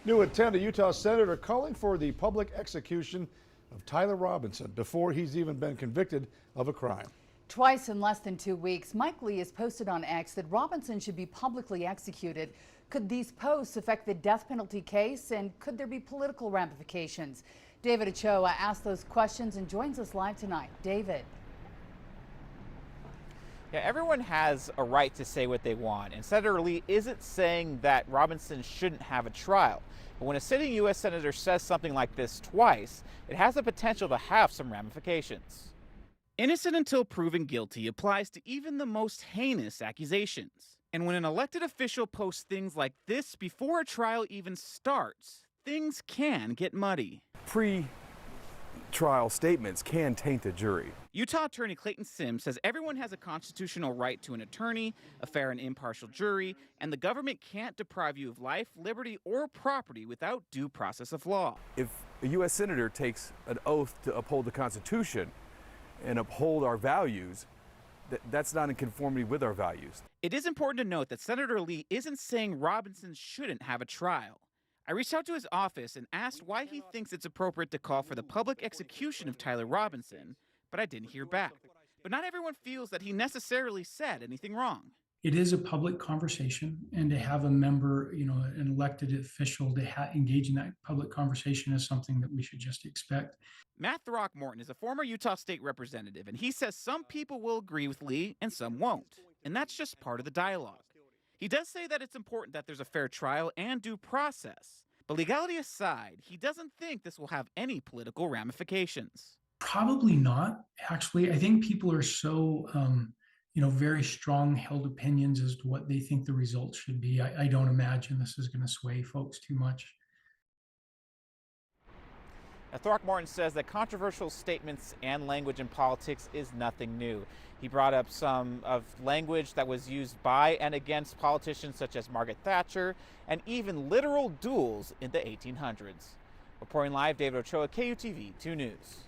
New at 10, a Utah senator calling for the public execution of Tyler Robinson before he's even been convicted of a crime. Twice in less than 2 weeks, Mike Lee has posted on X that Robinson should be publicly executed. Could these posts affect the death penalty case, and could there be political ramifications? David Ochoa asked those questions and joins us live tonight. David. Yeah, everyone has a right to say what they want, and Senator Lee isn't saying that Robinson shouldn't have a trial. But when a sitting U.S. senator says something like this twice, it has the potential to have some ramifications. Innocent until proven guilty applies to even the most heinous accusations. And when an elected official posts things like this before a trial even starts, things can get muddy. Pre-trial statements can taint a jury. Utah Attorney Clayton Sims says everyone has a constitutional right to an attorney, a fair and impartial jury, and the government can't deprive you of life, liberty, or property without due process of law. If a U.S. senator takes an oath to uphold the Constitution and uphold our values, that's not in conformity with our values. It is important to note that Senator Lee isn't saying Robinson shouldn't have a trial. I reached out to his office and asked why he thinks it's appropriate to call for the public execution of Tyler Robinson, but I didn't hear back. But not everyone feels that he necessarily said anything wrong. It is a public conversation, and to have a member, an elected official to engage in that public conversation is something that we should just expect. Matt Throckmorton is a former Utah state representative, and he says some people will agree with Lee and some won't, and that's just part of the dialogue. He does say that it's important that there's a fair trial and due process, but legality aside, he doesn't think this will have any political ramifications. Probably not, actually. I think people are so, very strong held opinions as to what they think the results should be. I don't imagine this is going to sway folks too much. Now, Throckmorton says that controversial statements and language in politics is nothing new. He brought up some of language that was used by and against politicians such as Margaret Thatcher, and even literal duels in the 1800s. Reporting live, David Ochoa, KUTV 2 News.